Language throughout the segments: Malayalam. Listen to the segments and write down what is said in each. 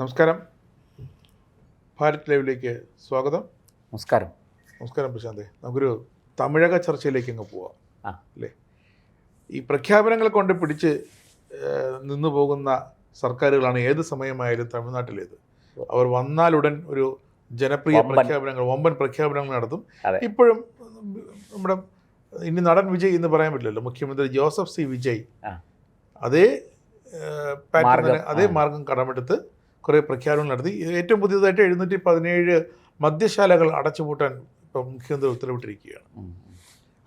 നമസ്കാരം. ഭാരത് ലൈവിലേക്ക് സ്വാഗതം. നമസ്കാരം. നമസ്കാരം പ്രശാന്തേ. നമുക്കൊരു തമിഴക ചർച്ചയിലേക്ക് അങ്ങ് പോവാം അല്ലേ. ഈ പ്രഖ്യാപനങ്ങൾ കൊണ്ട് പിടിച്ച് നിന്നു പോകുന്ന സർക്കാരുകളാണ് ഏത് സമയമായാലും തമിഴ്നാട്ടിലേത്. അവർ വന്നാലുടൻ ഒരു ജനപ്രിയ പ്രഖ്യാപനങ്ങൾ, വമ്പൻ പ്രഖ്യാപനങ്ങൾ നടത്തും. ഇപ്പോഴും നമ്മുടെ ഇനി നടൻ വിജയ് എന്ന് പറയാൻ പറ്റില്ലല്ലോ, മുഖ്യമന്ത്രി ജോസഫ് സി വിജയ് അതേ പാറ്റേൺ, അതേ മാർഗം കടമെടുത്ത് കുറേ പ്രഖ്യാപനങ്ങൾ നടത്തി. ഏറ്റവും പുതിയതായിട്ട് 717 മദ്യശാലകൾ അടച്ചുപൂട്ടാൻ ഇപ്പം മുഖ്യമന്ത്രി ഉത്തരവിട്ടിരിക്കുകയാണ്.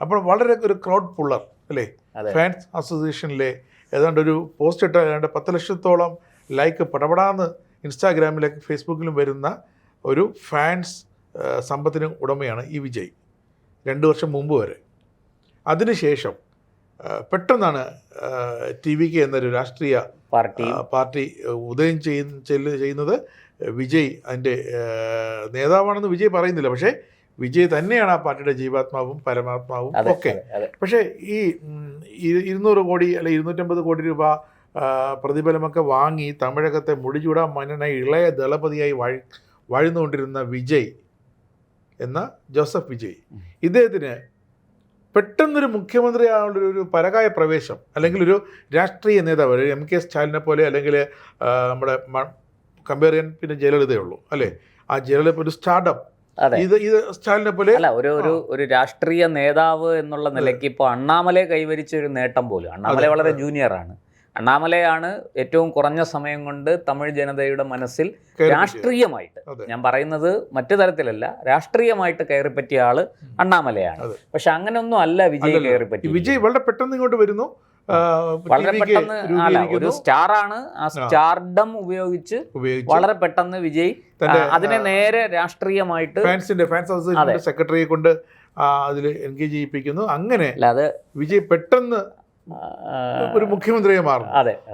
അപ്പോൾ വളരെ ഒരു ക്രൗഡ് പുള്ളർ അല്ലേ. ഫാൻസ് അസോസിയേഷനിലെ ഏതാണ്ട് ഒരു പോസ്റ്റ് ഇട്ട ഏതാണ്ട് 10 ലക്ഷത്തോളം ലൈക്ക് പടപടാന്ന് ഇൻസ്റ്റാഗ്രാമിലേക്ക് ഫേസ്ബുക്കിലും വരുന്ന ഒരു ഫാൻസ് സമ്പത്തിന് ഉടമയാണ് ഈ വിജയ്, 2 വർഷം മുമ്പ് വരെ. അതിനുശേഷം പെട്ടെന്നാണ് TVK എന്നൊരു രാഷ്ട്രീയ പാർട്ടി ഉദയം ചെയ്യുന്നത്. വിജയ് അതിൻ്റെ നേതാവാണെന്ന് വിജയ് പറയുന്നില്ല, പക്ഷേ വിജയ് തന്നെയാണ് ആ പാർട്ടിയുടെ ജീവാത്മാവും പരമാത്മാവും ഒക്കെ. പക്ഷേ ഈ 200 കോടി അല്ലെങ്കിൽ 250 കോടി രൂപ പ്രതിഫലമൊക്കെ വാങ്ങി തമിഴകത്തെ മുടിചൂടാൻ മന്നനായി ഇളയ ദളപതിയായി വാഴുന്നുകൊണ്ടിരുന്ന വിജയ് എന്ന ജോസഫ് വിജയ്, ഇദ്ദേഹത്തിന് പെട്ടെന്നൊരു മുഖ്യമന്ത്രിയായുള്ള ഒരു പരകായ പ്രവേശം, അല്ലെങ്കിൽ ഒരു രാഷ്ട്രീയ നേതാവ്, MK സ്റ്റാലിനെ പോലെ, അല്ലെങ്കിൽ നമ്മുടെ കമ്പയർ ചെയ്യാൻ പിന്നെ ജയലളിതയുള്ളൂ അല്ലേ. ആ ജയലളിത ഒരു സ്റ്റാർട്ടപ്പ്, ഇത് സ്റ്റാലിനെ പോലെ അല്ല, ഒരു രാഷ്ട്രീയ നേതാവ് എന്നുള്ള നിലയ്ക്ക് ഇപ്പോൾ അണ്ണാമലൈ കൈവരിച്ച ഒരു നേട്ടം പോലും. അണ്ണാമലൈ വളരെ ജൂനിയറാണ്. അണ്ണാമലൈയാണ് ഏറ്റവും കുറഞ്ഞ സമയം കൊണ്ട് തമിഴ് ജനതയുടെ മനസ്സിൽ രാഷ്ട്രീയമായിട്ട്, ഞാൻ പറയുന്നത് മറ്റു തരത്തിലല്ല, രാഷ്ട്രീയമായിട്ട് കയറിപ്പറ്റിയ ആള് അണ്ണാമലയാണ്. പക്ഷെ അങ്ങനെയൊന്നും അല്ല വിജയ് കയറിപ്പറ്റി. വിജയ് വളരെ പെട്ടെന്ന് ഇങ്ങോട്ട് വരുന്നു, വളരെ പെട്ടെന്ന് ഒരു സ്റ്റാറാണ്. ആ സ്റ്റാർഡം ഉപയോഗിച്ച് വളരെ പെട്ടെന്ന് വിജയ് അതിനെ നേരെ രാഷ്ട്രീയമായിട്ട് ഫാൻസ് സെക്രട്ടറിയെ കൊണ്ട് അതിൽ എൻഗേജ് ചെയ്യിപ്പിക്കുന്നു. അങ്ങനെ വിജയ് പെട്ടെന്ന് ഒരു മുഖ്യമന്ത്രിയെ മാറും.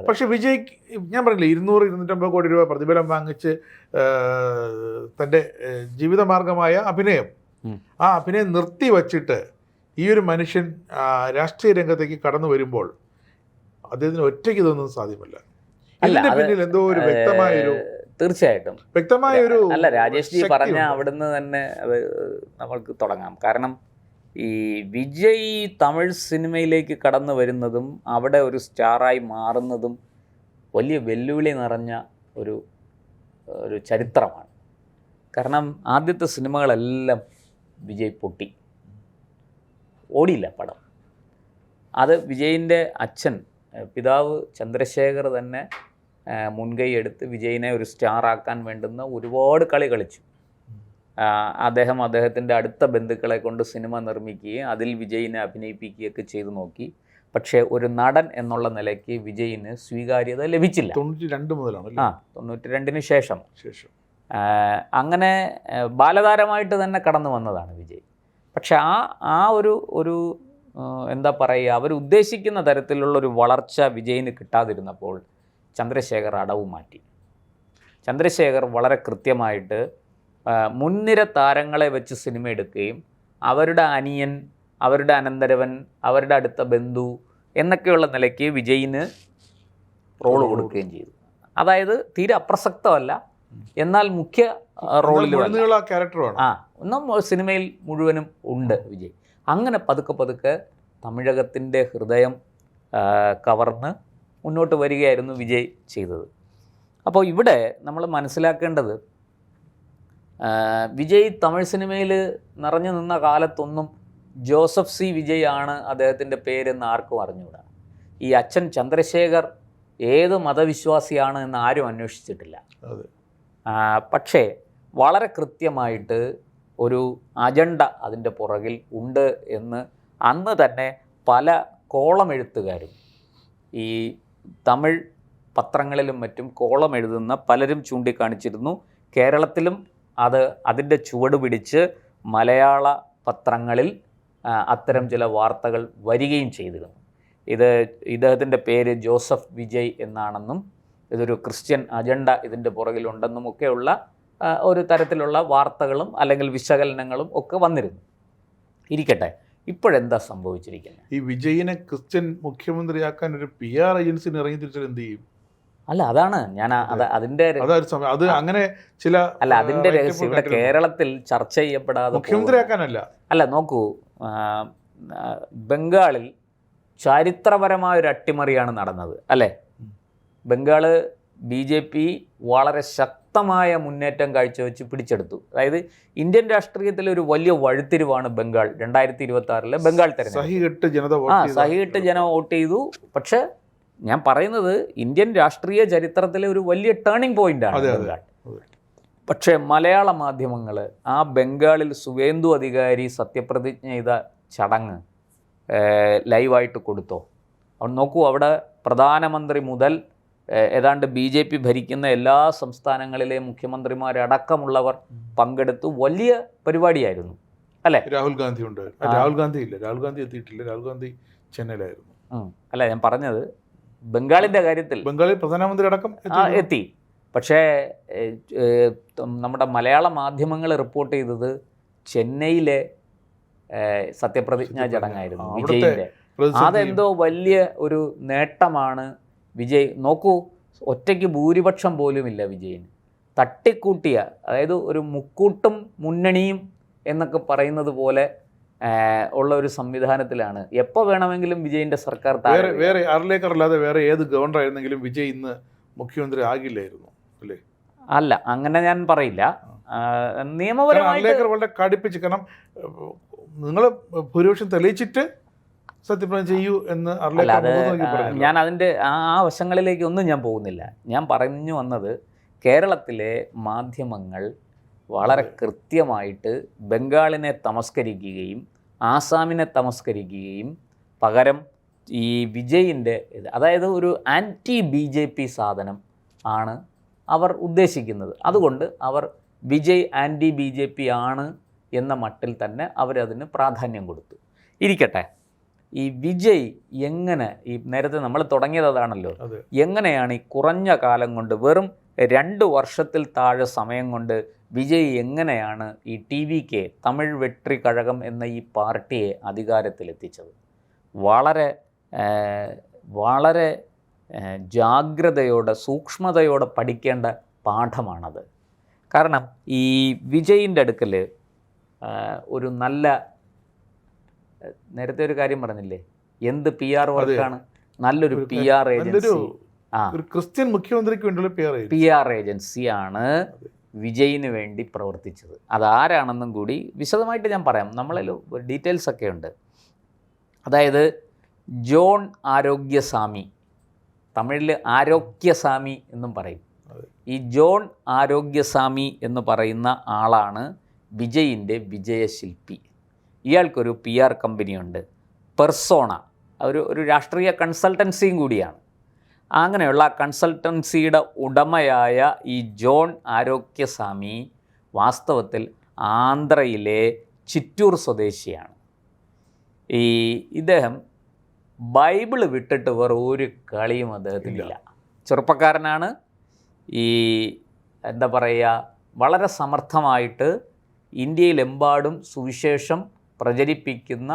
പക്ഷെ വിജയ്, ഞാൻ പറഞ്ഞില്ലേ, 200-250 കോടി രൂപ പ്രതിഫലം വാങ്ങിച്ച് തൻ്റെ ജീവിതമാർഗമായ അഭിനയം, ആ അഭിനയം നിർത്തി വച്ചിട്ട് ഈ ഒരു മനുഷ്യൻ രാഷ്ട്രീയ രംഗത്തേക്ക് കടന്നു വരുമ്പോൾ അദ്ദേഹത്തിന് ഒറ്റയ്ക്ക് ഇതൊന്നും സാധ്യമല്ല. ഇതിന്റെ പിന്നിൽ എന്തോ ഒരു വ്യക്തമായൊരു, തീർച്ചയായിട്ടും വ്യക്തമായൊരു അല്ല, രാജേഷ് ജി പറഞ്ഞ അവിടുന്ന് തന്നെ അത് നമ്മൾക്ക് തുടങ്ങാം. കാരണം ഈ വിജയ് തമിഴ് സിനിമയിലേക്ക് കടന്നു വരുന്നതും അവിടെ ഒരു സ്റ്റാറായി മാറുന്നതും വലിയ വെല്ലുവിളി നിറഞ്ഞ ഒരു ചരിത്രമാണ്. കാരണം ആദ്യത്തെ സിനിമകളെല്ലാം വിജയ് പൊട്ടി, ഓടിയില്ല പടം. അത് വിജയിൻ്റെ അച്ഛൻ, പിതാവ് ചന്ദ്രശേഖർ തന്നെ മുൻകൈ എടുത്ത് വിജയിനെ ഒരു സ്റ്റാറാക്കാൻ വേണ്ടുന്ന ഒരുപാട് കളി കളിച്ചു. അദ്ദേഹത്തിൻ്റെ അടുത്ത ബന്ധുക്കളെ കൊണ്ട് സിനിമ നിർമ്മിക്കുകയും അതിൽ വിജയിനെ അഭിനയിപ്പിക്കുകയൊക്കെ ചെയ്തു നോക്കി. പക്ഷേ ഒരു നടൻ എന്നുള്ള നിലയ്ക്ക് വിജയിന് സ്വീകാര്യത ലഭിച്ചില്ല. 92 മുതലാണ്. 92-ന് ശേഷം അങ്ങനെ ബാലതാരമായിട്ട് തന്നെ കടന്നു വന്നതാണ് വിജയ്. പക്ഷെ ആ ഒരു എന്താ പറയുക, അവരുദ്ദേശിക്കുന്ന തരത്തിലുള്ളൊരു വളർച്ച വിജയിന് കിട്ടാതിരുന്നപ്പോൾ ചന്ദ്രശേഖർ അടവ് മാറ്റി. ചന്ദ്രശേഖർ വളരെ കൃത്യമായിട്ട് മുൻനിര താരങ്ങളെ വെച്ച് സിനിമ എടുക്കുകയും അവരുടെ അനിയൻ, അവരുടെ അനന്തരവൻ, അവരുടെ അടുത്ത ബന്ധു എന്നൊക്കെയുള്ള നിലയ്ക്ക് വിജയിന് റോള് കൊടുക്കുകയും ചെയ്തു. അതായത് തീരെ അപ്രസക്തമല്ല, എന്നാൽ മുഖ്യ റോളിൽ ഒന്നും സിനിമയിൽ മുഴുവനും ഉണ്ട് വിജയ്. അങ്ങനെ പതുക്കെ തമിഴകത്തിൻ്റെ ഹൃദയം കവർന്ന് മുന്നോട്ട് വരികയായിരുന്നു വിജയ് ചെയ്തത്. അപ്പോൾ ഇവിടെ നമ്മൾ മനസ്സിലാക്കേണ്ടത്, വിജയ് തമിഴ് സിനിമയിൽ നിറഞ്ഞു നിന്ന കാലത്തൊന്നും ജോസഫ് സി വിജയ് ആണ് അദ്ദേഹത്തിൻ്റെ പേരെന്ന് ആർക്കും അറിഞ്ഞുകൂടാ. ഈ അച്ഛൻ ചന്ദ്രശേഖർ ഏത് മതവിശ്വാസിയാണ് എന്ന് ആരും അന്വേഷിച്ചിട്ടില്ല. പക്ഷേ വളരെ കൃത്യമായിട്ട് ഒരു അജണ്ട അതിൻ്റെ പുറകിൽ ഉണ്ട് എന്ന് അന്ന് തന്നെ പല കോളം എഴുത്തുകാരും, ഈ തമിഴ് പത്രങ്ങളിലും മറ്റും കോളം എഴുതുന്ന പലരും ചൂണ്ടിക്കാണിച്ചിരുന്നു. കേരളത്തിലും അതിൻ്റെ ചുവട് പിടിച്ച് മലയാള പത്രങ്ങളിൽ അത്തരം ചില വാർത്തകൾ വരികയും ചെയ്തിരുന്നു. ഇദ്ദേഹത്തിൻ്റെ പേര് ജോസഫ് വിജയ് എന്നാണെന്നും ഇതൊരു ക്രിസ്ത്യൻ അജണ്ട ഇതിൻ്റെ പുറകിലുണ്ടെന്നും ഒക്കെയുള്ള ഒരു തരത്തിലുള്ള വാർത്തകളും അല്ലെങ്കിൽ വിശകലനങ്ങളും ഒക്കെ വന്നിരുന്നു. ഇരിക്കട്ടെ, ഇപ്പോഴെന്താ സംഭവിച്ചിരിക്കുന്നത്? ഈ വിജയിനെ ക്രിസ്ത്യൻ മുഖ്യമന്ത്രിയാക്കാൻ ഒരു PR ഏജൻസിന് ഇറങ്ങി തിരിച്ചാൽ എന്ത് ചെയ്യും? അല്ല അതാണ് ഞാൻ അതിന്റെ അത് അങ്ങനെ ചില അല്ല അതിന്റെ രഹസ്യം ഇവിടെ കേരളത്തിൽ ചർച്ച ചെയ്യപ്പെടാതെ മുഖ്യമന്ത്രിയാക്കാനല്ല. അല്ല നോക്കൂ, ബംഗാളിൽ ചരിത്രപരമായ ഒരു അട്ടിമറിയാണ് നടന്നത് അല്ലേ? ബംഗാള് BJP വളരെ ശക്തമായ മുന്നേറ്റം കാഴ്ചവെച്ച് പിടിച്ചെടുത്തു. അതായത് ഇന്ത്യൻ രാഷ്ട്രീയത്തിലെ ഒരു വലിയ വഴിത്തിരിവാണ് ബംഗാൾ 2026 ബംഗാൾ തെരഞ്ഞെടുപ്പ്. സഹികെട്ട് ജനം വോട്ട് ചെയ്തു. പക്ഷെ ഞാൻ പറയുന്നത് ഇന്ത്യൻ രാഷ്ട്രീയ ചരിത്രത്തിലെ ഒരു വലിയ ടേണിംഗ് പോയിന്റാണ് ബംഗാൾ. പക്ഷേ മലയാള മാധ്യമങ്ങൾ ആ ബംഗാളിൽ സുവേന്ദു അധികാരി സത്യപ്രതിജ്ഞ ചെയ്ത ചടങ്ങ് ലൈവായിട്ട് കൊടുത്തോ? അവിടെ നോക്കൂ, അവിടെ പ്രധാനമന്ത്രി മുതൽ ഏതാണ്ട് BJP ഭരിക്കുന്ന എല്ലാ സംസ്ഥാനങ്ങളിലെ മുഖ്യമന്ത്രിമാരടക്കമുള്ളവർ പങ്കെടുത്തു. വലിയ പരിപാടിയായിരുന്നു അല്ലേ? രാഹുൽ ഗാന്ധി ഉണ്ട്. രാഹുൽ ഗാന്ധി എത്തിയിട്ടില്ല. രാഹുൽ ഗാന്ധി ചെന്നൈയിലായിരുന്നു. അല്ല ഞാൻ പറഞ്ഞത് ബംഗാളിൻ്റെ കാര്യത്തിൽ ബംഗാളിൽ പ്രധാനമന്ത്രി അടക്കം എത്തി. പക്ഷേ നമ്മുടെ മലയാള മാധ്യമങ്ങൾ റിപ്പോർട്ട് ചെയ്തത് ചെന്നൈയിലെ സത്യപ്രതിജ്ഞാ ചടങ്ങായിരുന്നു വിജയിൻ്റെ. അതെന്തോ വലിയ ഒരു നേട്ടമാണ്. വിജയ് നോക്കൂ, ഒറ്റയ്ക്ക് ഭൂരിപക്ഷം പോലുമില്ല വിജയിന്. തട്ടിക്കൂട്ടിയ, അതായത് ഒരു മുക്കൂട്ടും മുന്നണിയും എന്നൊക്കെ പറയുന്നത് പോലെ ഉള്ള ഒരു സംവിധാനത്തിലാണ് എപ്പോൾ വേണമെങ്കിലും വിജയിൻ്റെ സർക്കാർ വേറെ ആറിലേക്കല്ലാതെ വേറെ ഏത് ഗവർണർ ആയിരുന്നെങ്കിലും വിജയ് ഇന്ന് മുഖ്യമന്ത്രി ആകില്ലായിരുന്നു അല്ലേ? അല്ല, അങ്ങനെ ഞാൻ പറയില്ല. നിയമപരമായിട്ട് വളരെ കടുപ്പിച്ച്, കാരണം നിങ്ങൾ ഭൂരിപക്ഷം തെളിയിച്ചിട്ട് സത്യപ്രതിജ്ഞ ചെയ്യൂ എന്ന്. അല്ല, അത് ഞാൻ അതിൻ്റെ ആ വശങ്ങളിലേക്ക് ഒന്നും ഞാൻ പോകുന്നില്ല. ഞാൻ പറഞ്ഞു വന്നത് കേരളത്തിലെ മാധ്യമങ്ങൾ വളരെ കൃത്യമായിട്ട് ബംഗാളിനെ തമസ്കരിക്കുകയും ആസാമിനെ തമസ്കരിക്കുകയും പകരം ഈ വിജയിൻ്റെ അതായത് ഒരു ആൻറ്റി BJP സാധനം ആണ് അവർ ഉദ്ദേശിക്കുന്നത്. അതുകൊണ്ട് അവർ വിജയ് ആൻറ്റി BJP ആണ് എന്ന മട്ടിൽ തന്നെ അവരതിന് പ്രാധാന്യം കൊടുത്തു. ഇരിക്കട്ടെ, ഈ വിജയ് എങ്ങനെ, ഈ നേരത്തെ നമ്മൾ തുടങ്ങിയത് അതാണല്ലോ, എങ്ങനെയാണ് ഈ കുറഞ്ഞ കാലം കൊണ്ട് വെറും 2 വർഷത്തിൽ താഴെ സമയം കൊണ്ട് വിജയ് എങ്ങനെയാണ് ഈ TVK തമിഴ് വെട്രി കഴകം എന്ന ഈ പാർട്ടിയെ അധികാരത്തിലെത്തിച്ചത്? വളരെ വളരെ ജാഗ്രതയോടെ സൂക്ഷ്മതയോടെ പഠിക്കേണ്ട പാഠമാണത്. കാരണം ഈ വിജയിൻ്റെ അടുക്കൽ ഒരു നല്ല, നേരത്തെ ഒരു കാര്യം പറഞ്ഞില്ലേ, എന്ത് PR വർക്കാണ്? നല്ലൊരു PR ഏജൻസി, ക്രിസ്ത്യൻ മുഖ്യമന്ത്രിക്ക് വേണ്ടിയുള്ള PR ഏജൻസിയാണ് വിജയിന് വേണ്ടി പ്രവർത്തിച്ചത്. അതാരാണെന്നും കൂടി വിശദമായിട്ട് ഞാൻ പറയാം. നമ്മളിൽ ഡീറ്റെയിൽസ് ഒക്കെ ഉണ്ട്. അതായത് ജോൺ ആരോഗ്യസ്വാമി, തമിഴിൽ ആരോഗ്യസ്വാമി എന്നും പറയും. ഈ ജോൺ ആരോഗ്യസ്വാമി എന്ന് പറയുന്ന ആളാണ് വിജയിൻ്റെ വിജയശില്പി. ഇയാൾക്കൊരു PR കമ്പനിയുണ്ട്, പെർസോണ, ഒരു രാഷ്ട്രീയ കൺസൾട്ടൻസിയും കൂടിയാണ്. അങ്ങനെയുള്ള കൺസൾട്ടൻസിയുടെ ഉടമയായ ഈ ജോൺ ആരോഗ്യസ്വാമി വാസ്തവത്തിൽ ആന്ധ്രയിലെ ചിറ്റൂർ സ്വദേശിയാണ്. ഇദ്ദേഹം ബൈബിള് വിട്ടിട്ട് വേറെ ഒരു കളിയും അദ്ദേഹത്തിനില്ല. ചെറുപ്പക്കാരനാണ്. എന്താ പറയുക, വളരെ സമർത്ഥമായിട്ട് ഇന്ത്യയിലെമ്പാടും സുവിശേഷം പ്രചരിപ്പിക്കുന്ന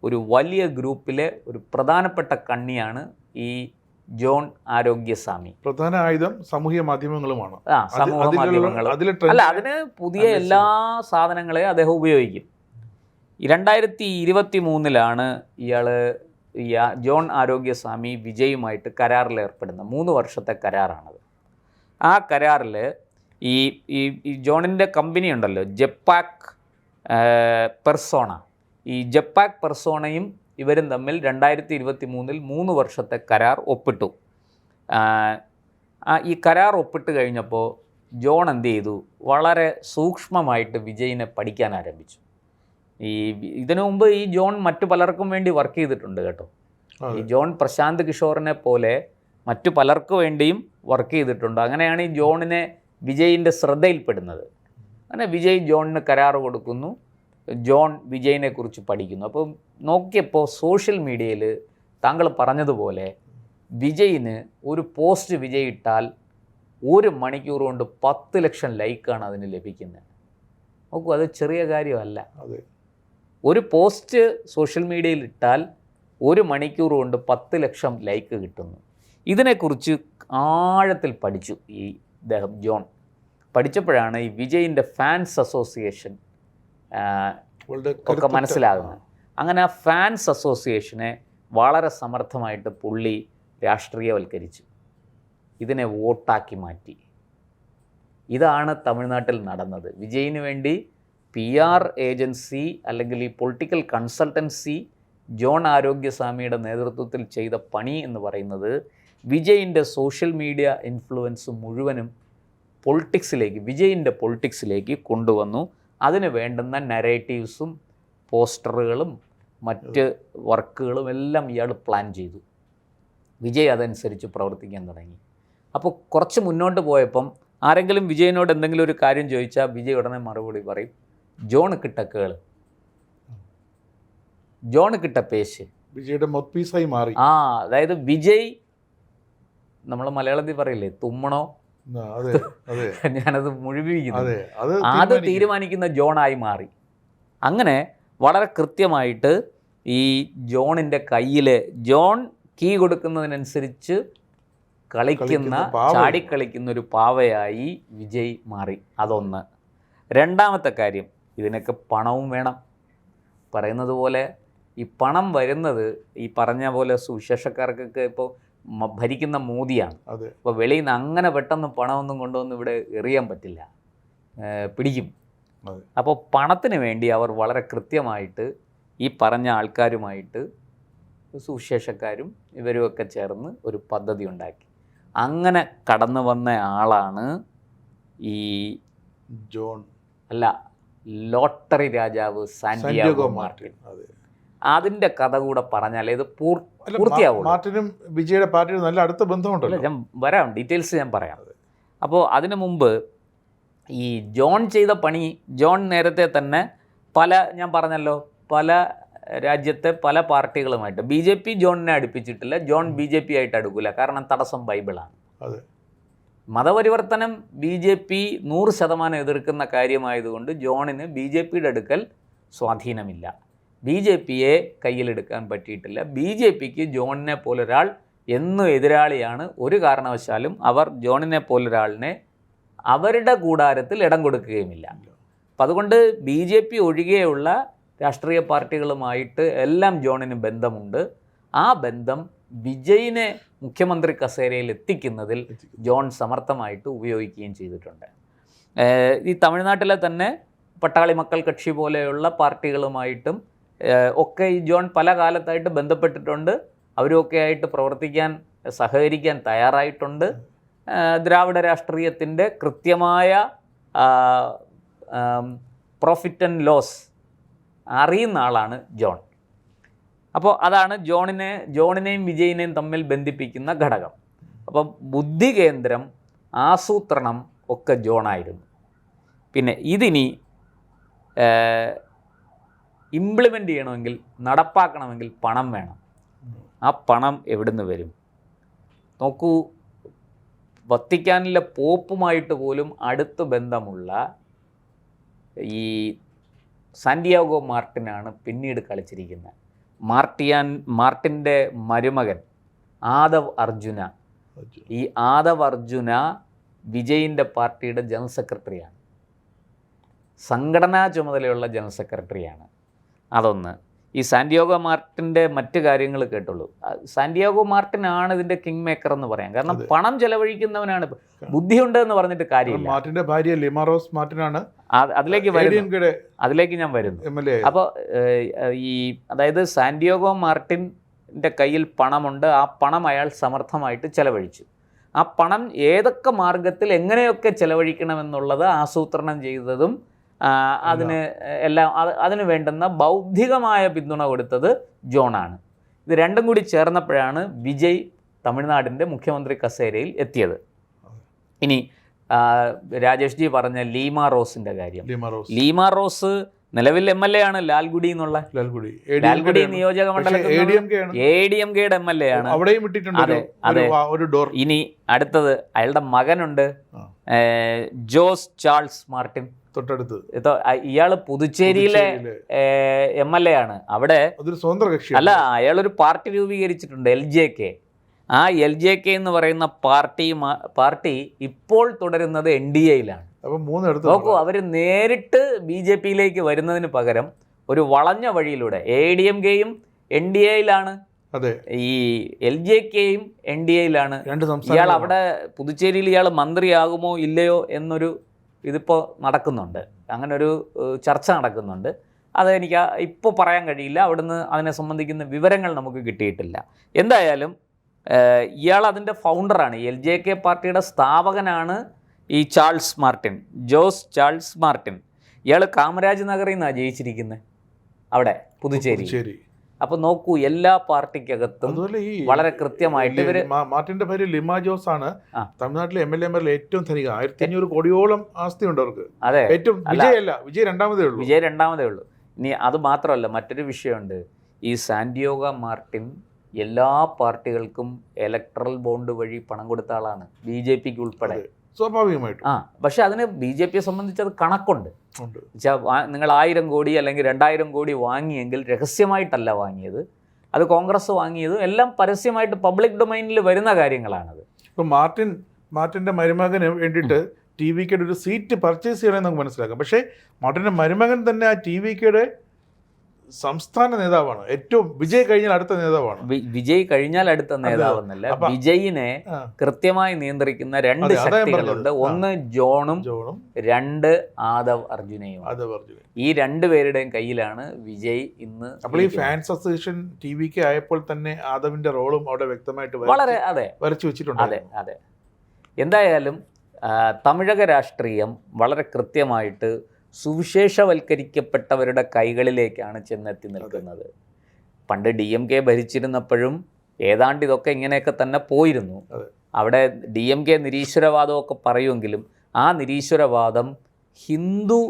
ഒരു വലിയ ഗ്രൂപ്പിലെ ഒരു പ്രധാനപ്പെട്ട കണ്ണിയാണ് ഈ ജോൺ ആരോഗ്യസ്വാമി. പ്രധാന ആയുധം സാമൂഹ്യ മാധ്യമങ്ങളുമാണ്. സമൂഹ മാധ്യമങ്ങൾ. അല്ല, അതിന് പുതിയ എല്ലാ സാധനങ്ങളെയും അദ്ദേഹം ഉപയോഗിക്കും. 2023 ഇയാൾ ജോൺ ആരോഗ്യസ്വാമി വിജയുമായിട്ട് കരാറിൽ ഏർപ്പെടുന്നത്. 3 വർഷത്തെ കരാറാണത്. ആ കരാറിൽ ഈ ജോണിൻ്റെ കമ്പനി ഉണ്ടല്ലോ, ജെപ്പാക് പെർസോണ, ഈ ജെപ്പാക് പെർസോണയും ഇവരും തമ്മിൽ 2023 3 വർഷത്തെ കരാർ ഒപ്പിട്ടു. ഈ കരാർ ഒപ്പിട്ട് കഴിഞ്ഞപ്പോൾ ജോൺ എന്ത് ചെയ്തു? വളരെ സൂക്ഷ്മമായിട്ട് വിജയിനെ പഠിക്കാൻ ആരംഭിച്ചു. ഇതിനു മുമ്പ് ഈ ജോൺ മറ്റു പലർക്കും വേണ്ടി വർക്ക് ചെയ്തിട്ടുണ്ട് കേട്ടോ. ഈ ജോൺ പ്രശാന്ത് കിഷോറിനെ പോലെ മറ്റു പലർക്കു വേണ്ടിയും വർക്ക് ചെയ്തിട്ടുണ്ട്. അങ്ങനെയാണ് ഈ ജോണിനെ വിജയിൻ്റെ ശ്രദ്ധയിൽപ്പെടുന്നത്. അങ്ങനെ വിജയ് ജോണിന് കരാർ കൊടുക്കുന്നു, ജോൺ വിജയിനെക്കുറിച്ച് പഠിക്കുന്നു. അപ്പോൾ നോക്കിയപ്പോൾ സോഷ്യൽ മീഡിയയിൽ താങ്കൾ പറഞ്ഞതുപോലെ വിജയിന് ഒരു പോസ്റ്റ് വിജയ് ഇട്ടാൽ 1 മണിക്കൂർ കൊണ്ട് 10 ലക്ഷം ലൈക്കാണ് അതിന് ലഭിക്കുന്നത്. നോക്കൂ, അത് ചെറിയ കാര്യമല്ല. ഒരു പോസ്റ്റ് സോഷ്യൽ മീഡിയയിൽ ഇട്ടാൽ 1 മണിക്കൂർ കൊണ്ട് 10 ലക്ഷം ലൈക്ക് കിട്ടുന്നു. ഇതിനെക്കുറിച്ച് ആഴത്തിൽ പഠിച്ചു ഈ ഇദ്ദേഹം ജോൺ. പഠിച്ചപ്പോഴാണ് ഈ വിജയിൻ്റെ ഫാൻസ് അസോസിയേഷൻ ഒക്കെ മനസ്സിലാകുന്നത്. അങ്ങനെ ആ ഫാൻസ് അസോസിയേഷനെ വളരെ സമർത്ഥമായിട്ട് പുള്ളി രാഷ്ട്രീയവൽക്കരിച്ചു, ഇതിനെ വോട്ടാക്കി മാറ്റി. ഇതാണ് തമിഴ്നാട്ടിൽ നടന്നത്. വിജയിന് വേണ്ടി PR ഏജൻസി അല്ലെങ്കിൽ ഈ പൊളിറ്റിക്കൽ കൺസൾട്ടൻസി ജോൺ ആരോഗ്യസ്വാമിയുടെ നേതൃത്വത്തിൽ ചെയ്ത പണി എന്ന് പറയുന്നത് വിജയിൻ്റെ സോഷ്യൽ മീഡിയ ഇൻഫ്ലുവൻസ് മുഴുവനും വിജയിൻ്റെ പൊളിറ്റിക്സിലേക്ക് കൊണ്ടുവന്നു. അതിന് വേണ്ടുന്ന നരേറ്റീവ്സും പോസ്റ്ററുകളും മറ്റ് വർക്കുകളും എല്ലാം ഇയാൾ പ്ലാൻ ചെയ്തു. വിജയ് അതനുസരിച്ച് പ്രവർത്തിക്കാൻ തുടങ്ങി. അപ്പോൾ കുറച്ച് മുന്നോട്ട് പോയപ്പം ആരെങ്കിലും വിജയനോട് എന്തെങ്കിലും ഒരു കാര്യം ചോദിച്ചാൽ വിജയ് ഉടനെ മറുപടി പറയും, ജോണ് കിട്ട കേള്, ജോണ് കിട്ട പേശ്. വിജയുടെ മൊത്പീസായി മാറി. അതായത് വിജയ്, നമ്മൾ മലയാളത്തിൽ പറയില്ലേ തുമ്മണോ, ഞാനത് മുഴുവിക്കുന്നത്, അത് തീരുമാനിക്കുന്ന ജോണായി മാറി. അങ്ങനെ വളരെ കൃത്യമായിട്ട് ഈ ജോണിൻ്റെ കയ്യിൽ ജോൺ കീ കൊടുക്കുന്നതിനനുസരിച്ച് ചാടിക്കളിക്കുന്ന ഒരു പാവയായി വിജയ് മാറി. അതൊന്ന്. രണ്ടാമത്തെ കാര്യം, ഇതിനൊക്കെ പണവും വേണം. പറയുന്നത് പോലെ ഈ പണം വരുന്നത് ഈ പറഞ്ഞ പോലെ സുവിശേഷക്കാർക്കൊക്കെ ഇപ്പോൾ ഭരിക്കുന്ന മോദിയാണ്. അപ്പോൾ വെളിയിൽ നിന്ന് അങ്ങനെ പെട്ടെന്ന് പണമൊന്നും കൊണ്ടുവന്ന് ഇവിടെ എറിയാൻ പറ്റില്ല, പിടിക്കും. അപ്പോൾ പണത്തിന് വേണ്ടി അവർ വളരെ കൃത്യമായിട്ട് ഈ പറഞ്ഞ ആൾക്കാരുമായിട്ട്, സുവിശേഷക്കാരും ഇവരുമൊക്കെ ചേർന്ന് ഒരു പദ്ധതി ഉണ്ടാക്കി. അങ്ങനെ കടന്നു വന്ന ആളാണ് ഈ ജോൺ അല്ല ലോട്ടറി രാജാവ് സാന്റിയാഗോ മാർട്ടിൻ. അതിൻ്റെ കഥ കൂടെ പറഞ്ഞാൽ ഇത് പൂർത്തിയാവും. മാർട്ടിനും വിജയുടെ പാർട്ടിയും നല്ല അടുത്ത ബന്ധമുണ്ടല്ലോ. ഞാൻ വരാം, ഡീറ്റെയിൽസ് ഞാൻ പറയാം. അപ്പോൾ അതിനു മുമ്പ് ഈ ജോൺ ചെയ്ത പണി, ജോൺ നേരത്തെ തന്നെ ഞാൻ പറഞ്ഞല്ലോ പല രാജ്യത്തെ പല പാർട്ടികളുമായിട്ട് BJP ജോണിനെ അടുപ്പിച്ചിട്ടില്ല, ജോൺ BJP ആയിട്ട് അടുക്കില്ല. കാരണം തടസ്സം ബൈബിളാണ്. മതപരിവർത്തനം BJP 100% എതിർക്കുന്ന കാര്യമായതുകൊണ്ട് ജോണിന് BJPയുടെ അടുക്കൽ സ്വാധീനമില്ല. BJPയെ കയ്യിലെടുക്കാൻ പറ്റിയിട്ടില്ല. BJPക്ക് ജോണിനെ പോലൊരാൾ എന്നും എതിരാളിയാണ്. ഒരു കാരണവശാലും അവർ ജോണിനെ പോലൊരാളിനെ അവരുടെ കൂടാരത്തിൽ ഇടം കൊടുക്കുകയുമില്ല. അപ്പം അതുകൊണ്ട് BJP ഒഴികെയുള്ള രാഷ്ട്രീയ പാർട്ടികളുമായിട്ട് എല്ലാം ജോണിന് ബന്ധമുണ്ട്. ആ ബന്ധം വിജയിനെ മുഖ്യമന്ത്രി കസേരയിൽ എത്തിക്കുന്നതിൽ ജോൺ സമർത്ഥമായിട്ട് ഉപയോഗിക്കുകയും ചെയ്തിട്ടുണ്ട്. ഈ തമിഴ്നാട്ടിലെ തന്നെ പട്ടാളി മക്കൾ കക്ഷി പോലെയുള്ള പാർട്ടികളുമായിട്ടും ഒക്കെ ഈ ജോൺ പല കാലത്തായിട്ട് ബന്ധപ്പെട്ടിട്ടുണ്ട്. അവരുമൊക്കെ ആയിട്ട് പ്രവർത്തിക്കാൻ, സഹകരിക്കാൻ തയ്യാറായിട്ടുണ്ട്. ദ്രാവിഡ രാഷ്ട്രീയത്തിൻ്റെ കൃത്യമായ പ്രോഫിറ്റ് ആൻഡ് ലോസ് അറിയുന്ന ആളാണ് ജോൺ. അപ്പോൾ അതാണ് ജോണിനെയും വിജയിനെയും തമ്മിൽ ബന്ധിപ്പിക്കുന്ന ഘടകം. അപ്പോൾ ബുദ്ധി കേന്ദ്രം, ആസൂത്രണം ഒക്കെ ജോണായിരുന്നു. പിന്നെ ഇതിനി ഇംപ്ലിമെൻ്റ് ചെയ്യണമെങ്കിൽ, നടപ്പാക്കണമെങ്കിൽ പണം വേണം. ആ പണം എവിടുന്ന് വരും? നോക്കൂ, വത്തിക്കാനിലെ പോപ്പുമായിട്ട് പോലും അടുത്ത് ബന്ധമുള്ള ഈ സാന്റിയാഗോ മാർട്ടിനാണ് പിന്നീട് കളിച്ചിരിക്കുന്നത്. മാർട്ടിൻ്റെ മരുമകൻ ആദവ് അർജുന. ഈ ആദവ് അർജുന വിജയിൻ്റെ പാർട്ടിയുടെ ജനറൽ സെക്രട്ടറിയാണ്, സംഘടനാ ചുമതലയുള്ള ജനറൽ സെക്രട്ടറിയാണ്. അതൊന്ന്. ഈ സാന്റിയാഗോ മാർട്ടിൻ്റെ മറ്റ് കാര്യങ്ങൾ കേട്ടുള്ളൂ. സാന്റിയാഗോ മാർട്ടിനാണ് ഇതിൻ്റെ കിങ് മേക്കർ എന്ന് പറയാം. കാരണം പണം ചെലവഴിക്കുന്നവനാണ്. ബുദ്ധിയുണ്ട് എന്ന് പറഞ്ഞിട്ട് കാര്യമില്ല. മാർട്ടിൻ്റെ ഭാര്യ ലിമാറോസ് മാർട്ടിനാണ്. അതിലേക്ക് ഞാൻ വരുന്നു. അപ്പോൾ അതായത് സാന്റിയാഗോ മാർട്ടിൻ്റെ കയ്യിൽ പണമുണ്ട്. ആ പണം അയാൾ സമർത്ഥമായിട്ട് ചെലവഴിച്ചു. ആ പണം ഏതൊക്കെ മാർഗത്തിൽ എങ്ങനെയൊക്കെ ചെലവഴിക്കണമെന്നുള്ളത് ആസൂത്രണം ചെയ്തതും അതിന് വേണ്ടുന്ന ബൗദ്ധികമായ പിന്തുണ കൊടുത്തത് ജോണാണ്. ഇത് രണ്ടും കൂടി ചേർന്നപ്പോഴാണ് വിജയ് തമിഴ്നാടിൻ്റെ മുഖ്യമന്ത്രി കസേരയിൽ എത്തിയത്. ഇനി രാജേഷ് ജി പറഞ്ഞ ലീമ റോസിൻ്റെ കാര്യം. ലീമ റോസ് നിലവിൽ MLA ആണ്, ലാൽഗുഡി എന്നുള്ള ലാൽഗുഡി നിയോജക മണ്ഡലത്തിൽ ADMKയുടെ MLA ആണ്. അതെ. ഇനി അടുത്തത് അയാളുടെ മകനുണ്ട്, ജോസ് ചാൾസ് മാർട്ടിൻ. ഇയാള് പുതുച്ചേരിയിലെ MLA ആണ്. അവിടെ അല്ല, അയാളൊരു പാർട്ടി രൂപീകരിച്ചിട്ടുണ്ട്, LJK. ആ LJK എന്ന് പറയുന്ന പാർട്ടി ഇപ്പോൾ തുടരുന്നത് NDAയിലാണ്. അപ്പോൾ 3 എടുത്ത് നോക്കൂ, അവർ നേരിട്ട് BJPയിലേക്ക് വരുന്നതിന് പകരം ഒരു വളഞ്ഞ വഴിയിലൂടെ ADMKയും NDAയിലാണ്, അതെ, ഈ LJKയും NDAയിലാണ്. 2 സംസ്ഥാനം. ഇയാൾ അവിടെ പുതുച്ചേരിയിൽ ഇയാൾ മന്ത്രിയാകുമോ ഇല്ലയോ എന്നൊരു ഇതിപ്പോൾ നടക്കുന്നുണ്ട്, അങ്ങനെ ഒരു ചർച്ച നടക്കുന്നുണ്ട്. അത് എനിക്ക് ഇപ്പോൾ പറയാൻ കഴിയില്ല, അവിടുന്ന് അതിനെ സംബന്ധിക്കുന്ന വിവരങ്ങൾ നമുക്ക് കിട്ടിയിട്ടില്ല. എന്തായാലും ഇയാൾ അതിൻ്റെ ഫൗണ്ടറാണ്, LJK പാർട്ടിയുടെ സ്ഥാപകനാണ് ഈ ജോസ് ചാൾസ് മാർട്ടിൻ. ഇയാൾ കാമരാജ് നഗറിൽ നിന്നാണ് ജയിച്ചിരിക്കുന്നത്, അവിടെ പുതുച്ചേരി. അപ്പോൾ നോക്കൂ, എല്ലാ പാർട്ടിക്കകത്തും വളരെ കൃത്യമായിട്ട് ഇവര്. മാർട്ടിന്റെ പേര് ലിമ ജോസ് ആണ്. തമിഴ്നാട്ടിലെ MLA ഏറ്റവും ധനിക, 1500 കോടിയോളം ആസ്തിയുണ്ട് അവർക്ക്. അതെ, ഏറ്റവും വിജയ് രണ്ടാമതേ ഉള്ളൂ. ഇനി അത് മാത്രമല്ല, മറ്റൊരു വിഷയമുണ്ട്. ഈ സാന്റിയോഗ മാർട്ടിൻ എല്ലാ പാർട്ടികൾക്കും ഇലക്ട്രൽ ബോണ്ട് വഴി പണം കൊടുത്ത ആളാണ്, BJPക്ക് ഉൾപ്പെടെ. സ്വാഭാവികമായിട്ടും. പക്ഷെ അതിന് BJPയെ സംബന്ധിച്ച് അത് കണക്കുണ്ട്. നിങ്ങൾ 1000 കോടി അല്ലെങ്കിൽ 2000 കോടി വാങ്ങിയെങ്കിൽ രഹസ്യമായിട്ടല്ല വാങ്ങിയത്, അത് കോൺഗ്രസ് വാങ്ങിയത്, എല്ലാം പരസ്യമായിട്ട് പബ്ലിക് ഡൊമൈനിൽ വരുന്ന കാര്യങ്ങളാണത്. ഇപ്പം മാർട്ടിൻ്റെ മരുമകന് വേണ്ടിയിട്ട് TVKയുടെ ഒരു സീറ്റ് പർച്ചേസ് ചെയ്യണമെന്ന് നമുക്ക് മനസ്സിലാക്കാം. പക്ഷേ മാർട്ടിൻ്റെ മരുമകൻ തന്നെ ആ TVKയുടെ സംസ്ഥാന നേതാവാണ്, ഏറ്റവും വിജയ് കഴിഞ്ഞാൽ അടുത്ത നേതാവാണ്. വിജയ് കഴിഞ്ഞാൽ അടുത്ത നേതാവെന്നല്ല, വിജയിനെ കൃത്യമായി നിയന്ത്രിക്കുന്ന 2 ശക്തികളുണ്ട്. ഒന്ന് ജോണും 2 ആദവ് അർജുനയും. ഈ 2 പേരുടെയും കയ്യിലാണ് വിജയ് ഇന്ന്. അപ്പോൾ ഈ ഫാൻസ് അസോസിയേഷൻ TVK ആയപ്പോൾ തന്നെ ആദവിന്റെ റോളും അവിടെ വ്യക്തമായിട്ട് വളരെ വരച്ചു വെച്ചിട്ടുണ്ട്. അതെ. എന്തായാലും തമിഴക രാഷ്ട്രീയം വളരെ കൃത്യമായിട്ട് സുവിശേഷവൽക്കരിക്കപ്പെട്ടവരുടെ കൈകളിലേക്കാണ് ചെന്നെത്തി നിൽക്കുന്നത്. പണ്ട് DMK ഭരിച്ചിരുന്നപ്പോഴും ഏതാണ്ട് ഇതൊക്കെ ഇങ്ങനെയൊക്കെ തന്നെ പോയിരുന്നു. അവിടെ DMK നിരീശ്വരവാദമൊക്കെ പറയുമെങ്കിലും ആ നിരീശ്വരവാദം ഹിന്ദു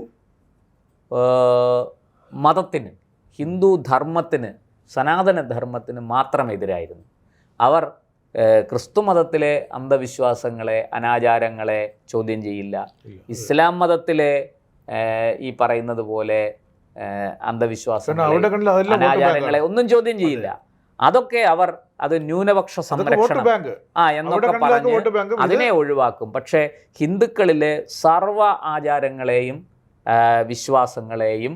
മതത്തിന്, ഹിന്ദു ധർമ്മത്തിന്, സനാതന ധർമ്മത്തിന് മാത്രം എതിരായിരുന്നു. അവർ ക്രിസ്തു മതത്തിലെ അന്ധവിശ്വാസങ്ങളെ, അനാചാരങ്ങളെ ചോദ്യം ചെയ്യില്ല. ഇസ്ലാം മതത്തിലെ ഈ പറയുന്നത് പോലെ അന്ധവിശ്വാസങ്ങളെ, അനാചാരങ്ങളെ ഒന്നും ചോദ്യം ചെയ്യില്ല. അതൊക്കെ അത് ന്യൂനപക്ഷ സംരക്ഷണം എന്നൊക്കെ പറഞ്ഞ് അതിനെ ഒഴിവാക്കും. പക്ഷേ ഹിന്ദുക്കളിലെ സർവ്വ ആചാരങ്ങളെയും വിശ്വാസങ്ങളെയും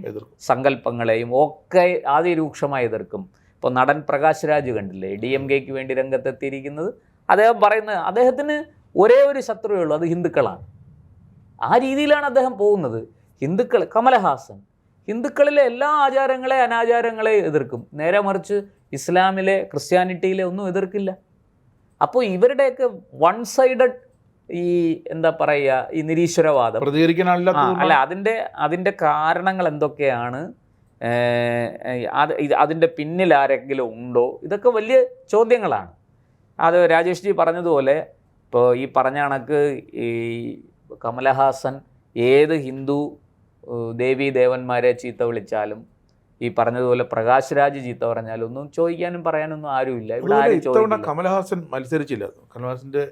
സങ്കല്പങ്ങളെയും ഒക്കെ അതിരൂക്ഷമായി എതിർക്കും. ഇപ്പോൾ നടൻ പ്രകാശ് രാജ് കണ്ടില്ലേ, DMKക്ക് വേണ്ടി രംഗത്തെത്തിയിരിക്കുന്നത്. അദ്ദേഹം പറയുന്നത് അദ്ദേഹത്തിന് ഒരേ ഒരു ശത്രുവേ ഉള്ളൂ, അത് ഹിന്ദുക്കളാണ്. ആ രീതിയിലാണ് അദ്ദേഹം പോകുന്നത്. കമലഹാസൻ ഹിന്ദുക്കളിലെ എല്ലാ ആചാരങ്ങളെ, അനാചാരങ്ങളെ എതിർക്കും. നേരെ മറിച്ച് ഇസ്ലാമിലെ, ക്രിസ്ത്യാനിറ്റിയിലെ ഒന്നും എതിർക്കില്ല. അപ്പോൾ ഇവരുടെയൊക്കെ വൺ സൈഡഡ് ഈ എന്താ പറയുക, ഈ നിരീശ്വരവാദം അല്ല, അതിൻ്റെ കാരണങ്ങൾ എന്തൊക്കെയാണ്, അതിൻ്റെ പിന്നിൽ ആരെങ്കിലും ഉണ്ടോ, ഇതൊക്കെ വലിയ ചോദ്യങ്ങളാണ്. അത് രാജേഷ് ജി പറഞ്ഞതുപോലെ ഇപ്പോൾ ഈ പറഞ്ഞ കണക്ക് ഈ കമലഹാസൻ ഏത് ഹിന്ദു ദേവീ ദേവന്മാരെ ചീത്ത വിളിച്ചാലും, ഈ പറഞ്ഞതുപോലെ പ്രകാശ് രാജ് ചീത്ത പറഞ്ഞാലും ഒന്നും ചോദിക്കാനും പറയാനൊന്നും ആരുമില്ല. ഇത്തവണ കമലഹാസൻ മത്സരിച്ചില്ല. കമലഹാസന്റെ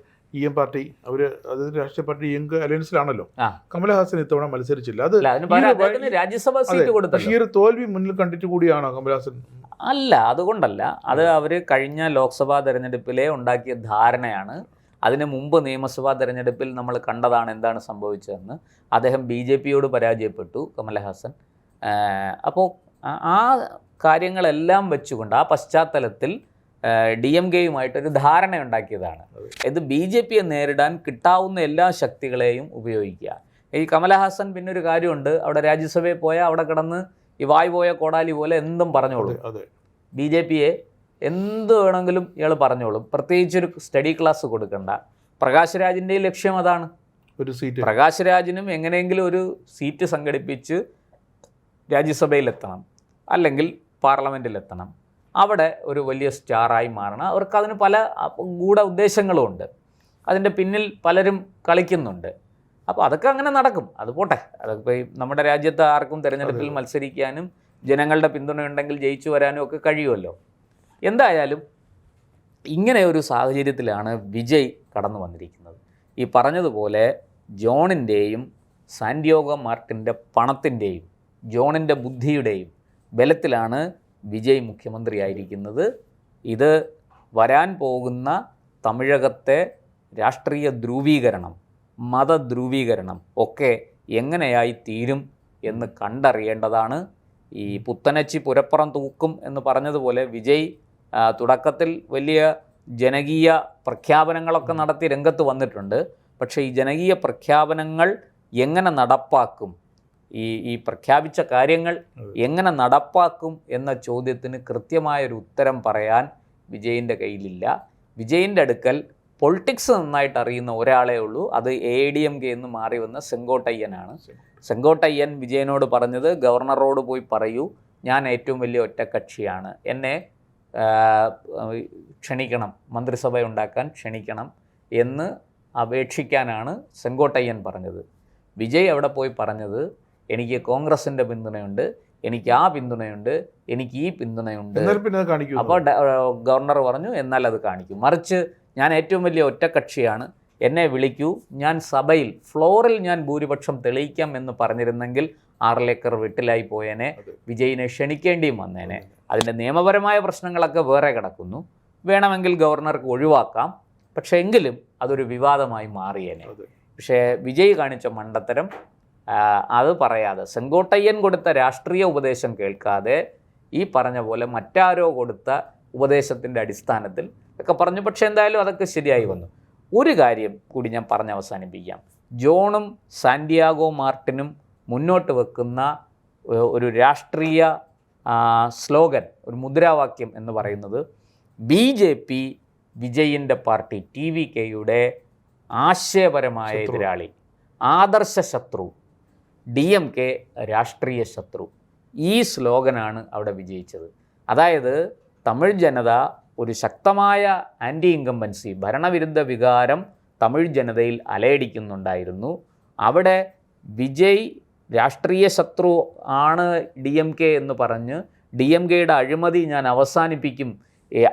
പാർട്ടി, അവർ അതായത് രാഷ്ട്രീയ പാർട്ടി യങ് അലയൻസിലാണല്ലോ. കമലഹാസൻ ഇത്തവണ മത്സരിച്ചില്ല. അത് രാജ്യസഭാ സീറ്റ് കൊടുത്തു. ഈ ഒരു തോൽവി മുന്നിൽ കണ്ടിട്ട് കൂടിയാണോ കമലഹാസൻ? അല്ല, അതുകൊണ്ടല്ല. അത് അവർ കഴിഞ്ഞ ലോക്സഭാ തെരഞ്ഞെടുപ്പിലെ ഉണ്ടാക്കിയ ധാരണയാണ്. അതിന് മുമ്പ് നിയമസഭാ തെരഞ്ഞെടുപ്പിൽ നമ്മൾ കണ്ടതാണ് എന്താണ് സംഭവിച്ചതെന്ന്. അദ്ദേഹം BJPയോട് പരാജയപ്പെട്ടു, കമലഹാസൻ. അപ്പോൾ ആ കാര്യങ്ങളെല്ലാം വെച്ചുകൊണ്ട്, ആ പശ്ചാത്തലത്തിൽ DMKയുമായിട്ടൊരു ധാരണയുണ്ടാക്കിയതാണ്. ഇത് BJPയെ നേരിടാൻ കിട്ടാവുന്ന എല്ലാ ശക്തികളെയും ഉപയോഗിക്കുക. ഈ കമലഹാസൻ പിന്നൊരു കാര്യമുണ്ട്, അവിടെ രാജ്യസഭയിൽ പോയാൽ അവിടെ കിടന്ന് ഈ വായ് പോയ കോടാലി പോലെ എന്തും പറഞ്ഞോളും. BJPയെ എന്ത് വേണമെങ്കിലും ഇയാൾ പറഞ്ഞോളും. പ്രത്യേകിച്ചൊരു സ്റ്റഡി ക്ലാസ് കൊടുക്കണ്ട. പ്രകാശ് രാജിൻ്റെ ലക്ഷ്യം അതാണ്. പ്രകാശ് രാജിനും എങ്ങനെയെങ്കിലും ഒരു സീറ്റ് സംഘടിപ്പിച്ച് രാജ്യസഭയിലെത്തണം, അല്ലെങ്കിൽ പാർലമെൻറ്റിലെത്തണം, അവിടെ ഒരു വലിയ സ്റ്റാറായി മാറണം. അവർക്ക് അതിന് പല ഗൂഢ ഉദ്ദേശങ്ങളുമുണ്ട്, അതിൻ്റെ പിന്നിൽ പലരും കളിക്കുന്നുണ്ട്. അപ്പോൾ അതൊക്കെ അങ്ങനെ നടക്കും. അത് പോട്ടെ, അതൊക്കെ നമ്മുടെ രാജ്യത്ത് ആർക്കും തിരഞ്ഞെടുപ്പിൽ മത്സരിക്കാനും ജനങ്ങളുടെ പിന്തുണയുണ്ടെങ്കിൽ ജയിച്ചു വരാനും ഒക്കെ കഴിയുമല്ലോ. എന്തായാലും ഇങ്ങനെ ഒരു സാഹചര്യത്തിലാണ് വിജയ് കടന്നു വന്നിരിക്കുന്നത്. ഈ പറഞ്ഞതുപോലെ ജോണിൻ്റെയും സാന്റിയോഗോ മാർട്ടിൻ്റെ പണത്തിൻ്റെയും ജോണിൻ്റെ ബുദ്ധിയുടെയും ബലത്തിലാണ് വിജയ് മുഖ്യമന്ത്രിയായിരിക്കുന്നത്. ഇത് വരാൻ പോകുന്ന തമിഴകത്തെ രാഷ്ട്രീയ ധ്രുവീകരണം, മതധ്രുവീകരണം ഒക്കെ എങ്ങനെയായി തീരും എന്ന് കണ്ടറിയേണ്ടതാണ്. ഈ പുത്തനച്ചി പുരപ്പുറം തൂക്കും എന്ന് പറഞ്ഞതുപോലെ വിജയ് തുടക്കത്തിൽ വലിയ ജനകീയ പ്രഖ്യാപനങ്ങളൊക്കെ നടത്തി രംഗത്ത് വന്നിട്ടുണ്ട്. പക്ഷേ ഈ ജനകീയ പ്രഖ്യാപനങ്ങൾ എങ്ങനെ നടപ്പാക്കും, ഈ പ്രഖ്യാപിച്ച കാര്യങ്ങൾ എങ്ങനെ നടപ്പാക്കും എന്ന ചോദ്യത്തിന് കൃത്യമായൊരു ഉത്തരം പറയാൻ വിജയിൻ്റെ കയ്യിലില്ല. വിജയിൻ്റെ അടുക്കൽ പൊളിറ്റിക്സ് നന്നായിട്ട് അറിയുന്ന ഒരാളേ ഉള്ളൂ, അത് AIADMK എന്ന് മാറി വന്ന സെങ്കോട്ടയ്യനാണ്. സെങ്കോട്ടയ്യൻ വിജയനോട് പറഞ്ഞത്, ഗവർണറോട് പോയി പറയൂ, ഞാൻ ഏറ്റവും വലിയ ഒറ്റക്കക്ഷിയാണ്, എന്നെ ക്ഷണിക്കണം, മന്ത്രിസഭ ഉണ്ടാക്കാൻ ക്ഷണിക്കണം എന്ന് അപേക്ഷിക്കാനാണ് സെങ്കോട്ടയ്യൻ പറഞ്ഞത്. വിജയ് അവിടെ പോയി പറഞ്ഞത്, എനിക്ക് കോൺഗ്രസിൻ്റെ പിന്തുണയുണ്ട്, എനിക്ക് ആ പിന്തുണയുണ്ട്, എനിക്ക് ഈ പിന്തുണയുണ്ട്. അപ്പോൾ ഗവർണർ പറഞ്ഞു, എന്നാൽ അത് കാണിക്കും. മറിച്ച് ഞാൻ ഏറ്റവും വലിയ ഒറ്റക്കക്ഷിയാണ്, എന്നെ വിളിക്കൂ, ഞാൻ സഭയിൽ ഫ്ലോറിൽ ഞാൻ ഭൂരിപക്ഷം തെളിയിക്കാം എന്ന് പറഞ്ഞിരുന്നെങ്കിൽ ആർലേക്കർ വീട്ടിലായി പോയേനെ, വിജയിനെ ക്ഷണിക്കേണ്ടിയും വന്നേനെ. അതിൻ്റെ നിയമപരമായ പ്രശ്നങ്ങളൊക്കെ വേറെ കിടക്കുന്നു, വേണമെങ്കിൽ ഗവർണർക്ക് ഒഴിവാക്കാം, പക്ഷേ എങ്കിലും അതൊരു വിവാദമായി മാറിയേനെ. പക്ഷേ വിജയ് കാണിച്ച മണ്ടത്തരം അത് പറയാതെ, സെങ്കോട്ടയ്യൻ കൊടുത്ത രാഷ്ട്രീയ ഉപദേശം കേൾക്കാതെ ഈ പറഞ്ഞ പോലെ മറ്റാരോ കൊടുത്ത ഉപദേശത്തിൻ്റെ അടിസ്ഥാനത്തിൽ ഒക്കെ പറഞ്ഞു. പക്ഷേ എന്തായാലും അതൊക്കെ ശരിയായി വന്നു. ഒരു കാര്യം കൂടി ഞാൻ പറഞ്ഞ് അവസാനിപ്പിക്കാം. ജോണും സാന്റിയാഗോ മാർട്ടിനും മുന്നോട്ട് വെക്കുന്ന ഒരു രാഷ്ട്രീയ സ്ലോഗൻ, ഒരു മുദ്രാവാക്യം എന്ന് പറയുന്നത് BJP വിജയിൻ്റെ പാർട്ടി TVKയുടെ ആശയപരമായ എതിരാളി, ആദർശ ശത്രു, DMK രാഷ്ട്രീയ ശത്രു. ഈ സ്ലോഗനാണ് അവിടെ വിജയിച്ചത്. അതായത് തമിഴ് ജനത ഒരു ശക്തമായ ആൻറ്റി ഇൻകംബൻസി, ഭരണവിരുദ്ധ വികാരം തമിഴ് ജനതയിൽ അലയടിക്കുന്നുണ്ടായിരുന്നു. അവിടെ വിജയ് രാഷ്ട്രീയ ശത്രു ആണ് DMK എന്ന് പറഞ്ഞ് DMKയുടെ അഴിമതി ഞാൻ അവസാനിപ്പിക്കും,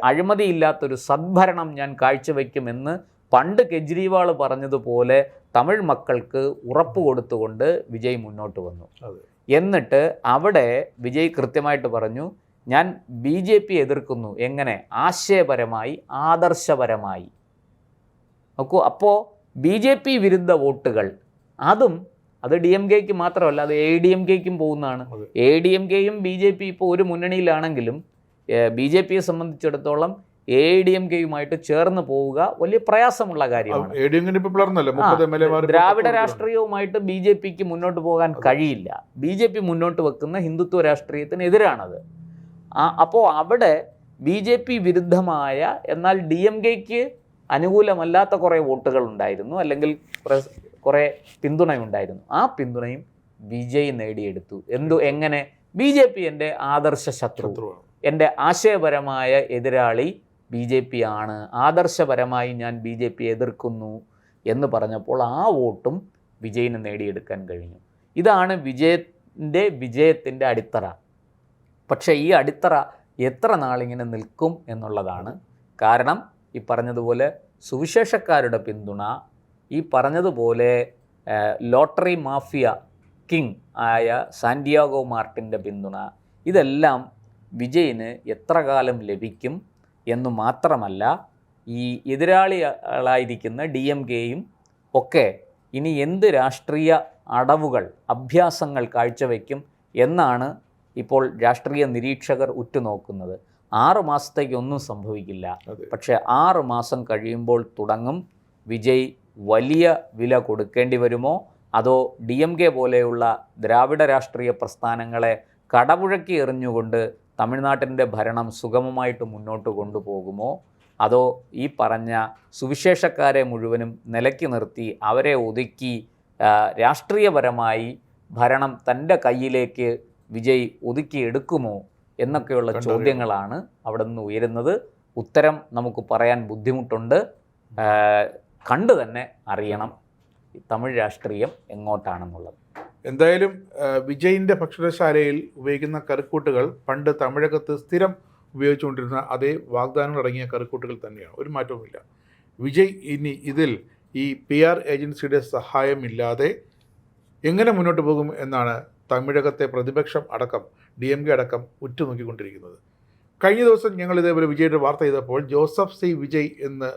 അഴിമതിയില്ലാത്തൊരു സദ്ഭരണം ഞാൻ കാഴ്ചവെക്കുമെന്ന് പണ്ട് കെജ്രിവാൾ പറഞ്ഞതുപോലെ തമിഴ് മക്കൾക്ക് ഉറപ്പ് കൊടുത്തുകൊണ്ട് വിജയ് മുന്നോട്ട് വന്നു. എന്നിട്ട് അവിടെ വിജയ് കൃത്യമായിട്ട് പറഞ്ഞു, ഞാൻ BJP എതിർക്കുന്നു. എങ്ങനെ? ആശയപരമായി, ആദർശപരമായി. നോക്കൂ, അപ്പോൾ BJP വിരുദ്ധ വോട്ടുകൾ അത് DMKയ്ക്ക് മാത്രമല്ല, അത് AIADMKയ്ക്കും പോകുന്നതാണ്. AIADMKയും BJP ഇപ്പോൾ ഒരു മുന്നണിയിലാണെങ്കിലും BJPയെ സംബന്ധിച്ചിടത്തോളം AIADMKയുമായിട്ട് ചേർന്ന് പോവുക വലിയ പ്രയാസമുള്ള കാര്യമാണ്. ദ്രാവിഡ രാഷ്ട്രീയവുമായിട്ട് BJPക്ക് മുന്നോട്ട് പോകാൻ കഴിയില്ല. BJP മുന്നോട്ട് വെക്കുന്ന ഹിന്ദുത്വ രാഷ്ട്രീയത്തിനെതിരാണത്. അപ്പോൾ അവിടെ BJP വിരുദ്ധമായ എന്നാൽ DMKയ്ക്ക് അനുകൂലമല്ലാത്ത കുറേ വോട്ടുകൾ ഉണ്ടായിരുന്നു, അല്ലെങ്കിൽ കുറേ പിന്തുണയുണ്ടായിരുന്നു. ആ പിന്തുണയും വിജയ് നേടിയെടുത്തു. എങ്ങനെ? BJP എൻ്റെ ആദർശ ശത്രു, എൻ്റെ ആശയപരമായ എതിരാളി BJP ആണ്, ആദർശപരമായി ഞാൻ BJP എതിർക്കുന്നു എന്ന് പറഞ്ഞപ്പോൾ ആ വോട്ടും വിജയിന് നേടിയെടുക്കാൻ കഴിഞ്ഞു. ഇതാണ് വിജയത്തിൻ്റെ അടിത്തറ. പക്ഷേ ഈ അടിത്തറ എത്ര നാളിങ്ങനെ നിൽക്കും എന്നുള്ളതാണ്. കാരണം ഈ പറഞ്ഞതുപോലെ സുവിശേഷക്കാരുടെ പിന്തുണ, ഈ പറഞ്ഞതുപോലെ ലോട്ടറി മാഫിയ കിങ് ആയ സാന്റിയാഗോ മാർട്ടിൻ്റെ പിന്തുണ, ഇതെല്ലാം വിജയിന് എത്ര കാലം ലഭിക്കും എന്നു മാത്രമല്ല, ഈ എതിരാളികളായിരിക്കുന്ന DMKയും ഒക്കെ ഇനി എന്ത് രാഷ്ട്രീയ അടവുകൾ, അഭ്യാസങ്ങൾ കാഴ്ചവെക്കും എന്നാണ് ഇപ്പോൾ രാഷ്ട്രീയ നിരീക്ഷകർ ഉറ്റുനോക്കുന്നത്. 6 മാസത്തേക്കൊന്നും സംഭവിക്കില്ല. പക്ഷേ 6 മാസം കഴിയുമ്പോൾ തുടങ്ങും വിജയ് വലിയ വില കൊടുക്കേണ്ടി വരുമോ, അതോ DMK പോലെയുള്ള ദ്രാവിഡ രാഷ്ട്രീയ പ്രസ്ഥാനങ്ങളെ കടപുഴക്കി എറിഞ്ഞുകൊണ്ട് തമിഴ്നാട്ടിൻ്റെ ഭരണം സുഗമമായിട്ട് മുന്നോട്ട് കൊണ്ടുപോകുമോ, അതോ ഈ പറഞ്ഞ സുവിശേഷക്കാരെ മുഴുവനും നിലയ്ക്ക് നിർത്തി അവരെ ഒതുക്കി രാഷ്ട്രീയപരമായി ഭരണം തൻ്റെ കയ്യിലേക്ക് വിജയ് ഒതുക്കിയെടുക്കുമോ എന്നൊക്കെയുള്ള ചോദ്യങ്ങളാണ് അവിടെ നിന്ന് ഉയരുന്നത്. ഉത്തരം നമുക്ക് പറയാൻ ബുദ്ധിമുട്ടുണ്ട്. കണ്ടു തന്നെ അറിയണം തമിഴ് രാഷ്ട്രീയം എങ്ങോട്ടാണെന്നുള്ളത്. എന്തായാലും വിജയിൻ്റെ ഭക്ഷണശാലയിൽ ഉപയോഗിക്കുന്ന കറിക്കൂട്ടുകൾ പണ്ട് തമിഴകത്ത് സ്ഥിരം ഉപയോഗിച്ചുകൊണ്ടിരുന്ന അതേ വാഗ്ദാനങ്ങൾ അടങ്ങിയ കറിക്കൂട്ടുകൾ തന്നെയാണ്, ഒരു മാറ്റവുമില്ല. വിജയ് ഇനി ഇതിൽ ഈ PR ഏജൻസിയുടെ സഹായമില്ലാതെ എങ്ങനെ മുന്നോട്ട് പോകും എന്നാണ് തമിഴകത്തെ പ്രതിപക്ഷം അടക്കം DMK അടക്കം ഉറ്റുനോക്കിക്കൊണ്ടിരിക്കുന്നത്. കഴിഞ്ഞ ദിവസം ഞങ്ങൾ ഇതേപോലെ വിജയുടെ വാർത്ത ചെയ്തപ്പോൾ ജോസഫ് C. വിജയ് എന്ന്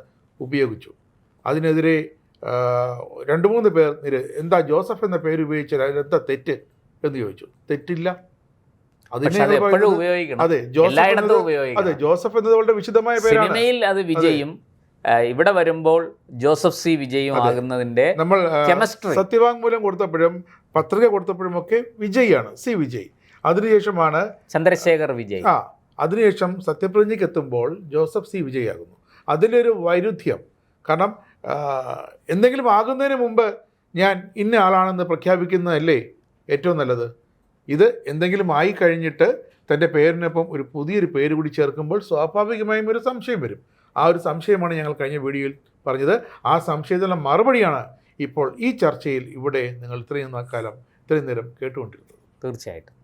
ഉപയോഗിച്ചു. അതിനെതിരെ 2-3 പേർ എന്താ ജോസഫ് എന്ന പേര് ഉപയോഗിച്ചാൽ അതിനെന്താ തെറ്റ് എന്ന് ചോദിച്ചു. തെറ്റില്ല. പക്ഷെ അത് എപ്പോഴും ഉപയോഗിക്കണം, അതെ എല്ലായിടത്തും ഉപയോഗിക്കണം. അതെ, ജോസഫ് എന്നത് വളരെ വിശദമായ പേരാണ്. സിനിമയിൽ അത് വിജയും, ഇവിടെ വരുമ്പോൾ ജോസഫ് സി വിജയും ആകുന്നതിന്റെ നമ്മൾ കെമിസ്ട്രി. സത്യവാങ്മൂലം കൊടുത്തപ്പോഴും പത്രിക കൊടുത്തപ്പോഴും ഒക്കെ വിജയാണ്, സി വിജയ്. അതിനുശേഷമാണ് ചന്ദ്രശേഖർ വിജയ്. അതിനുശേഷം സത്യപ്രതിജ്ഞയ്ക്ക് എത്തുമ്പോൾ ജോസഫ് സി വിജയ് ആകുന്നു. അതിലൊരു വൈരുദ്ധ്യം. കാരണം എന്തെങ്കിലും ആകുന്നതിന് മുമ്പ് ഞാൻ ഇന്ന ആളാണെന്ന് പ്രഖ്യാപിക്കുന്നതല്ലേ ഏറ്റവും നല്ലത്. ഇത് എന്തെങ്കിലും ആയി കഴിഞ്ഞിട്ട് തൻ്റെ പേരിനൊപ്പം ഒരു പുതിയൊരു പേര് കൂടി ചേർക്കുമ്പോൾ സ്വാഭാവികമായും ഒരു സംശയം വരും. ആ ഒരു സംശയമാണ് ഞങ്ങൾ കഴിഞ്ഞ വീഡിയോയിൽ പറഞ്ഞത്. ആ സംശയത്തിനുള്ള മറുപടിയാണ് ഇപ്പോൾ ഈ ചർച്ചയിൽ ഇവിടെ നിങ്ങൾ ഇത്രയും നേരം കേട്ടുകൊണ്ടിരുന്നത്. തീർച്ചയായിട്ടും.